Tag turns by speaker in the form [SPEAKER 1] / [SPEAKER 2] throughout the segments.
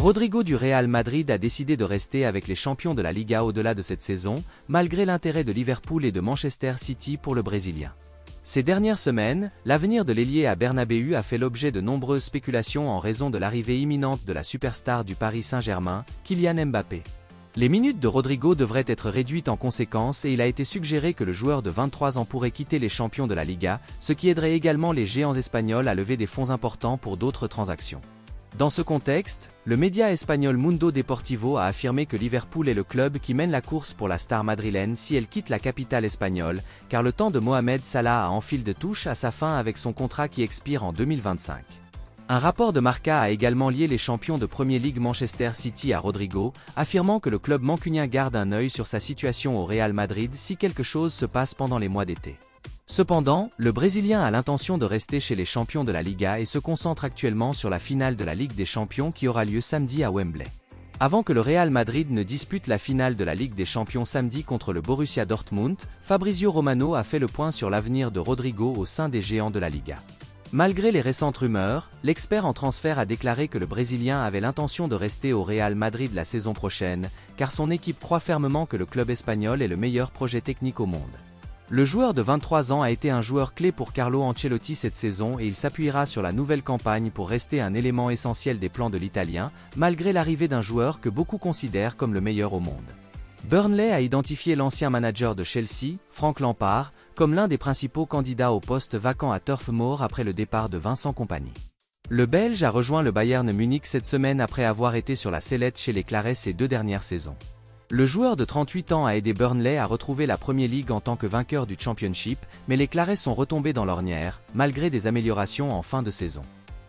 [SPEAKER 1] Rodrigo du Real Madrid a décidé de rester avec les champions de la Liga au-delà de cette saison, malgré l'intérêt de Liverpool et de Manchester City pour le Brésilien. Ces dernières semaines, l'avenir de l'ailier à Bernabéu a fait l'objet de nombreuses spéculations en raison de l'arrivée imminente de la superstar du Paris Saint-Germain, Kylian Mbappé. Les minutes de Rodrigo devraient être réduites en conséquence et il a été suggéré que le joueur de 23 ans pourrait quitter les champions de la Liga, ce qui aiderait également les géants espagnols à lever des fonds importants pour d'autres transactions. Dans ce contexte, le média espagnol Mundo Deportivo a affirmé que Liverpool est le club qui mène la course pour la star madrilène si elle quitte la capitale espagnole, car le temps de Mohamed Salah en file de touche à sa fin avec son contrat qui expire en 2025. Un rapport de Marca a également lié les champions de Premier League Manchester City à Rodrigo, affirmant que le club mancunien garde un œil sur sa situation au Real Madrid si quelque chose se passe pendant les mois d'été. Cependant, le Brésilien a l'intention de rester chez les champions de la Liga et se concentre actuellement sur la finale de la Ligue des Champions qui aura lieu samedi à Wembley. Avant que le Real Madrid ne dispute la finale de la Ligue des Champions samedi contre le Borussia Dortmund, Fabrizio Romano a fait le point sur l'avenir de Rodrigo au sein des géants de la Liga. Malgré les récentes rumeurs, l'expert en transfert a déclaré que le Brésilien avait l'intention de rester au Real Madrid la saison prochaine, car son équipe croit fermement que le club espagnol est le meilleur projet technique au monde. Le joueur de 23 ans a été un joueur clé pour Carlo Ancelotti cette saison et il s'appuiera sur la nouvelle campagne pour rester un élément essentiel des plans de l'Italien, malgré l'arrivée d'un joueur que beaucoup considèrent comme le meilleur au monde. Burnley a identifié l'ancien manager de Chelsea, Frank Lampard, comme l'un des principaux candidats au poste vacant à Turf Moor après le départ de Vincent Kompany. Le Belge a rejoint le Bayern Munich cette semaine après avoir été sur la sellette chez les Clarets ces 2 dernières saisons. Le joueur de 38 ans a aidé Burnley à retrouver la Premier League en tant que vainqueur du Championship, mais les Clarets sont retombés dans l'ornière, malgré des améliorations en fin de saison.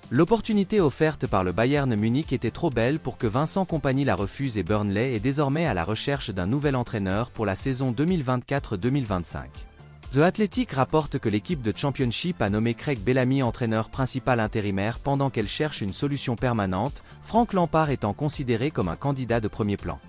[SPEAKER 1] L'opportunité offerte par le Bayern Munich était trop belle pour que Vincent Kompany la refuse et Burnley est désormais à la recherche d'un nouvel entraîneur pour la saison 2024-2025. The Athletic rapporte que l'équipe de Championship a nommé Craig Bellamy entraîneur principal intérimaire pendant qu'elle cherche une solution permanente, Frank Lampard étant considéré comme un candidat de premier plan.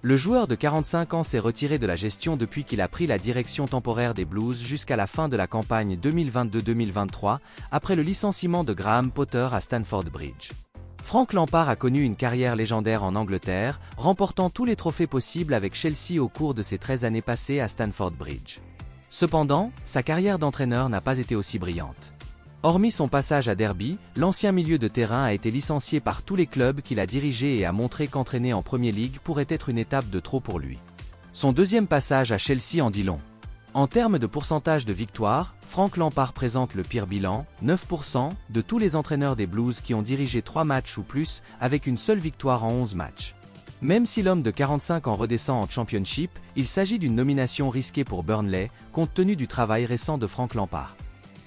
[SPEAKER 1] Le joueur de 45 ans s'est retiré de la gestion depuis qu'il a pris la direction temporaire des Blues jusqu'à la fin de la campagne 2022-2023, après le licenciement de Graham Potter à Stamford Bridge. Frank Lampard a connu une carrière légendaire en Angleterre, remportant tous les trophées possibles avec Chelsea au cours de ses 13 années passées à Stamford Bridge. Cependant, sa carrière d'entraîneur n'a pas été aussi brillante. Hormis son passage à Derby, l'ancien milieu de terrain a été licencié par tous les clubs qu'il a dirigés et a montré qu'entraîner en Premier League pourrait être une étape de trop pour lui. Son deuxième passage à Chelsea en dit long. En termes de pourcentage de victoires, Frank Lampard présente le pire bilan, 9%, de tous les entraîneurs des Blues qui ont dirigé 3 matchs ou plus, avec une seule victoire en 11 matchs. Même si l'homme de 45 ans redescend en Championship, il s'agit d'une nomination risquée pour Burnley, compte tenu du travail récent de Frank Lampard.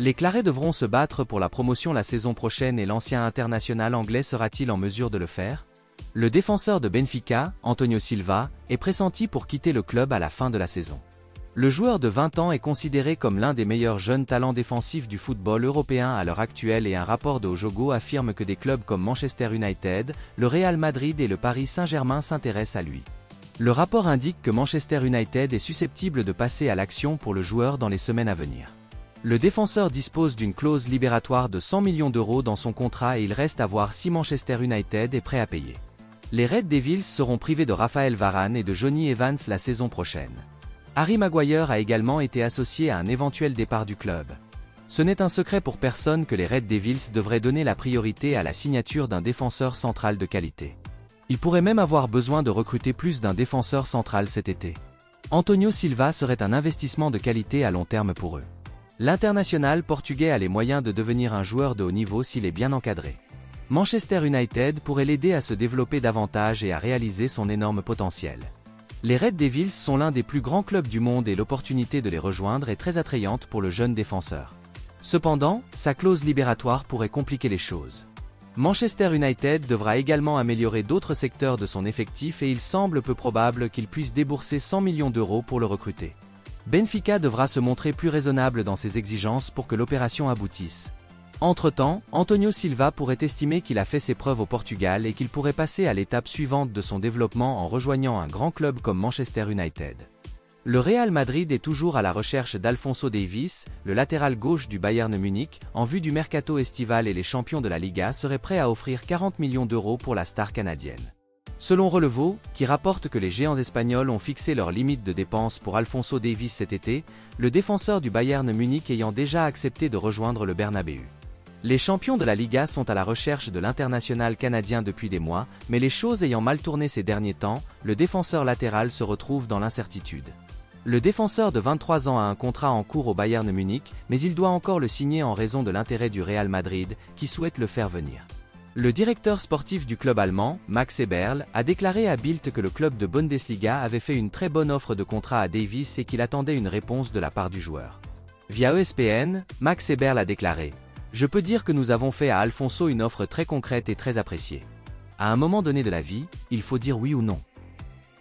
[SPEAKER 1] Les Clarets devront se battre pour la promotion la saison prochaine et l'ancien international anglais sera-t-il en mesure de le faire? Le défenseur de Benfica, Antonio Silva, est pressenti pour quitter le club à la fin de la saison. Le joueur de 20 ans est considéré comme l'un des meilleurs jeunes talents défensifs du football européen à l'heure actuelle et un rapport de Ojogo affirme que des clubs comme Manchester United, le Real Madrid et le Paris Saint-Germain s'intéressent à lui. Le rapport indique que Manchester United est susceptible de passer à l'action pour le joueur dans les semaines à venir. Le défenseur dispose d'une clause libératoire de 100 millions d'euros dans son contrat et il reste à voir si Manchester United est prêt à payer. Les Red Devils seront privés de Raphaël Varane et de Jonny Evans la saison prochaine. Harry Maguire a également été associé à un éventuel départ du club. Ce n'est un secret pour personne que les Red Devils devraient donner la priorité à la signature d'un défenseur central de qualité. Ils pourraient même avoir besoin de recruter plus d'un défenseur central cet été. Antonio Silva serait un investissement de qualité à long terme pour eux. L'international portugais a les moyens de devenir un joueur de haut niveau s'il est bien encadré. Manchester United pourrait l'aider à se développer davantage et à réaliser son énorme potentiel. Les Red Devils sont l'un des plus grands clubs du monde et l'opportunité de les rejoindre est très attrayante pour le jeune défenseur. Cependant, sa clause libératoire pourrait compliquer les choses. Manchester United devra également améliorer d'autres secteurs de son effectif et il semble peu probable qu'il puisse débourser 100 millions d'euros pour le recruter. Benfica devra se montrer plus raisonnable dans ses exigences pour que l'opération aboutisse. Entre-temps, Antonio Silva pourrait estimer qu'il a fait ses preuves au Portugal et qu'il pourrait passer à l'étape suivante de son développement en rejoignant un grand club comme Manchester United. Le Real Madrid est toujours à la recherche d'Alphonso Davies, le latéral gauche du Bayern Munich, en vue du mercato estival, et les champions de la Liga seraient prêts à offrir 40 millions d'euros pour la star canadienne. Selon Relevo, qui rapporte que les géants espagnols ont fixé leur limite de dépenses pour Alphonso Davies cet été, le défenseur du Bayern Munich ayant déjà accepté de rejoindre le Bernabéu. Les champions de la Liga sont à la recherche de l'international canadien depuis des mois, mais les choses ayant mal tourné ces derniers temps, le défenseur latéral se retrouve dans l'incertitude. Le défenseur de 23 ans a un contrat en cours au Bayern Munich, mais il doit encore le signer en raison de l'intérêt du Real Madrid, qui souhaite le faire venir. Le directeur sportif du club allemand, Max Eberl, a déclaré à Bild que le club de Bundesliga avait fait une très bonne offre de contrat à Davies et qu'il attendait une réponse de la part du joueur. Via ESPN, Max Eberl a déclaré: « Je peux dire que nous avons fait à Alphonso une offre très concrète et très appréciée. À un moment donné de la vie, il faut dire oui ou non. »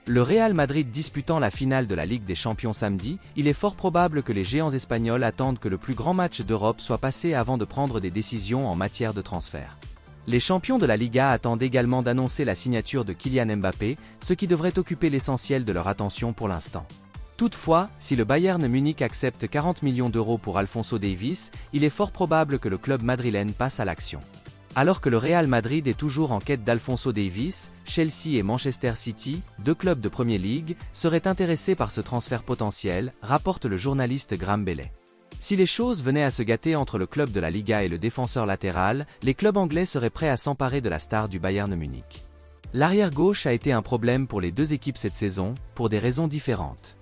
[SPEAKER 1] Le Real Madrid disputant la finale de la Ligue des Champions samedi, il est fort probable que les géants espagnols attendent que le plus grand match d'Europe soit passé avant de prendre des décisions en matière de transfert. Les champions de la Liga attendent également d'annoncer la signature de Kylian Mbappé, ce qui devrait occuper l'essentiel de leur attention pour l'instant. Toutefois, si le Bayern Munich accepte 40 millions d'euros pour Alphonso Davies, il est fort probable que le club madrilène passe à l'action. Alors que le Real Madrid est toujours en quête d'Alphonso Davies, Chelsea et Manchester City, deux clubs de Premier League, seraient intéressés par ce transfert potentiel, rapporte le journaliste Graham Belley. Si les choses venaient à se gâter entre le club de la Liga et le défenseur latéral, les clubs anglais seraient prêts à s'emparer de la star du Bayern Munich. L'arrière-gauche a été un problème pour les deux équipes cette saison, pour des raisons différentes.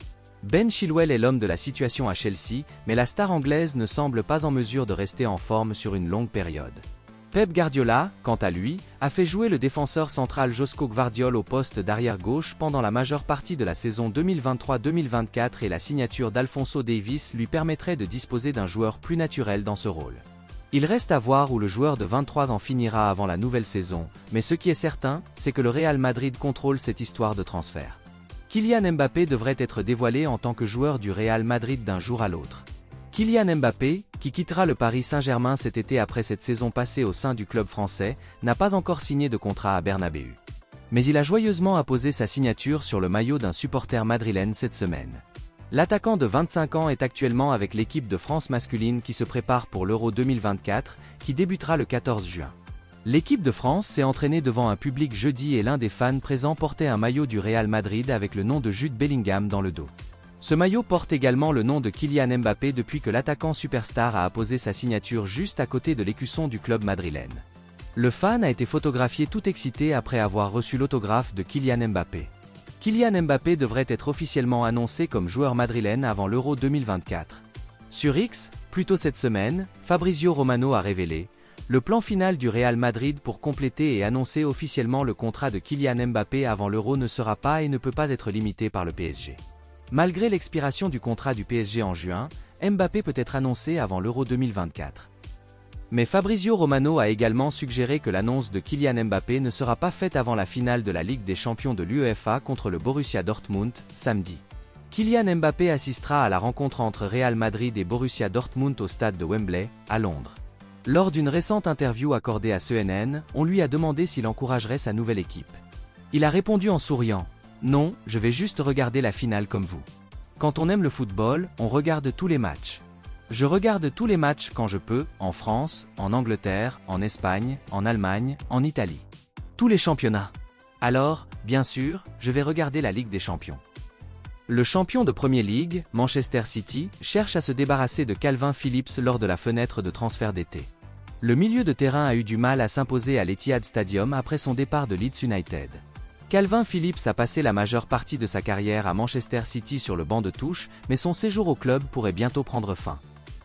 [SPEAKER 1] Ben Chilwell est l'homme de la situation à Chelsea, mais la star anglaise ne semble pas en mesure de rester en forme sur une longue période. Pep Guardiola, quant à lui, a fait jouer le défenseur central Joško Gvardiol au poste d'arrière-gauche pendant la majeure partie de la saison 2023-2024 et la signature d'Alphonso Davies lui permettrait de disposer d'un joueur plus naturel dans ce rôle. Il reste à voir où le joueur de 23 ans finira avant la nouvelle saison, mais ce qui est certain, c'est que le Real Madrid contrôle cette histoire de transfert. Kylian Mbappé devrait être dévoilé en tant que joueur du Real Madrid d'un jour à l'autre. Kylian Mbappé, qui quittera le Paris Saint-Germain cet été après cette saison passée au sein du club français, n'a pas encore signé de contrat à Bernabéu. Mais il a joyeusement apposé sa signature sur le maillot d'un supporter madrilène cette semaine. L'attaquant de 25 ans est actuellement avec l'équipe de France masculine qui se prépare pour l'Euro 2024, qui débutera le 14 juin. L'équipe de France s'est entraînée devant un public jeudi et l'un des fans présents portait un maillot du Real Madrid avec le nom de Jude Bellingham dans le dos. Ce maillot porte également le nom de Kylian Mbappé depuis que l'attaquant superstar a apposé sa signature juste à côté de l'écusson du club madrilène. Le fan a été photographié tout excité après avoir reçu l'autographe de Kylian Mbappé. Kylian Mbappé devrait être officiellement annoncé comme joueur madrilène avant l'Euro 2024. Sur X, plus tôt cette semaine, Fabrizio Romano a révélé le plan final du Real Madrid pour compléter et annoncer officiellement le contrat de Kylian Mbappé avant l'Euro ne sera pas et ne peut pas être limité par le PSG. Malgré l'expiration du contrat du PSG en juin, Mbappé peut être annoncé avant l'Euro 2024. Mais Fabrizio Romano a également suggéré que l'annonce de Kylian Mbappé ne sera pas faite avant la finale de la Ligue des Champions de l'UEFA contre le Borussia Dortmund, samedi. Kylian Mbappé assistera à la rencontre entre Real Madrid et Borussia Dortmund au stade de Wembley, à Londres. Lors d'une récente interview accordée à CNN, on lui a demandé s'il encouragerait sa nouvelle équipe. Il a répondu en souriant: « Non, je vais juste regarder la finale comme vous. Quand on aime le football, on regarde tous les matchs. Je regarde tous les matchs quand je peux, en France, en Angleterre, en Espagne, en Allemagne, en Italie. Tous les championnats. Alors, bien sûr, je vais regarder la Ligue des Champions. » Le champion de Premier League, Manchester City, cherche à se débarrasser de Calvin Phillips lors de la fenêtre de transfert d'été. Le milieu de terrain a eu du mal à s'imposer à l'Etihad Stadium après son départ de Leeds United. Calvin Phillips a passé la majeure partie de sa carrière à Manchester City sur le banc de touche, mais son séjour au club pourrait bientôt prendre fin.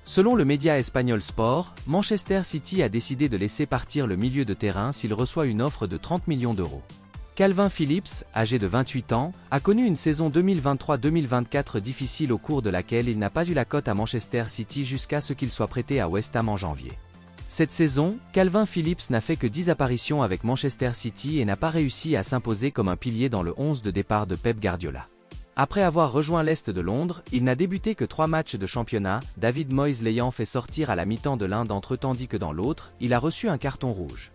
[SPEAKER 1] Selon le média espagnol Sport, Manchester City a décidé de laisser partir le milieu de terrain s'il reçoit une offre de 30 millions d'euros. Calvin Phillips, âgé de 28 ans, a connu une saison 2023-2024 difficile au cours de laquelle il n'a pas eu la cote à Manchester City jusqu'à ce qu'il soit prêté à West Ham en janvier. Cette saison, Calvin Phillips n'a fait que 10 apparitions avec Manchester City et n'a pas réussi à s'imposer comme un pilier dans le 11 de départ de Pep Guardiola. Après avoir rejoint l'Est de Londres, il n'a débuté que 3 matchs de championnat, David Moyes l'ayant fait sortir à la mi-temps de l'un d'entre eux tandis que dans l'autre, il a reçu un carton rouge.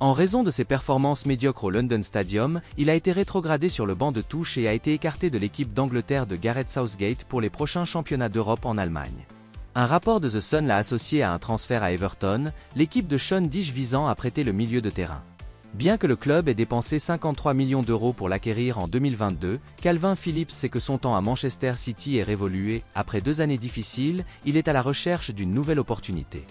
[SPEAKER 1] En raison de ses performances médiocres au London Stadium, il a été rétrogradé sur le banc de touche et a été écarté de l'équipe d'Angleterre de Gareth Southgate pour les prochains championnats d'Europe en Allemagne. Un rapport de The Sun l'a associé à un transfert à Everton, l'équipe de Sean Dyche visant à prêter le milieu de terrain. Bien que le club ait dépensé 53 millions d'euros pour l'acquérir en 2022, Calvin Phillips sait que son temps à Manchester City est révolu et, après 2 années difficiles, il est à la recherche d'une nouvelle opportunité.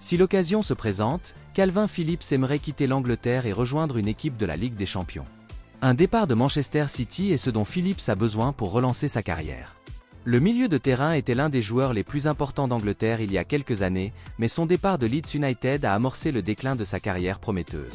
[SPEAKER 1] Si l'occasion se présente, Calvin Phillips aimerait quitter l'Angleterre et rejoindre une équipe de la Ligue des Champions. Un départ de Manchester City est ce dont Phillips a besoin pour relancer sa carrière. Le milieu de terrain était l'un des joueurs les plus importants d'Angleterre il y a quelques années, mais son départ de Leeds United a amorcé le déclin de sa carrière prometteuse.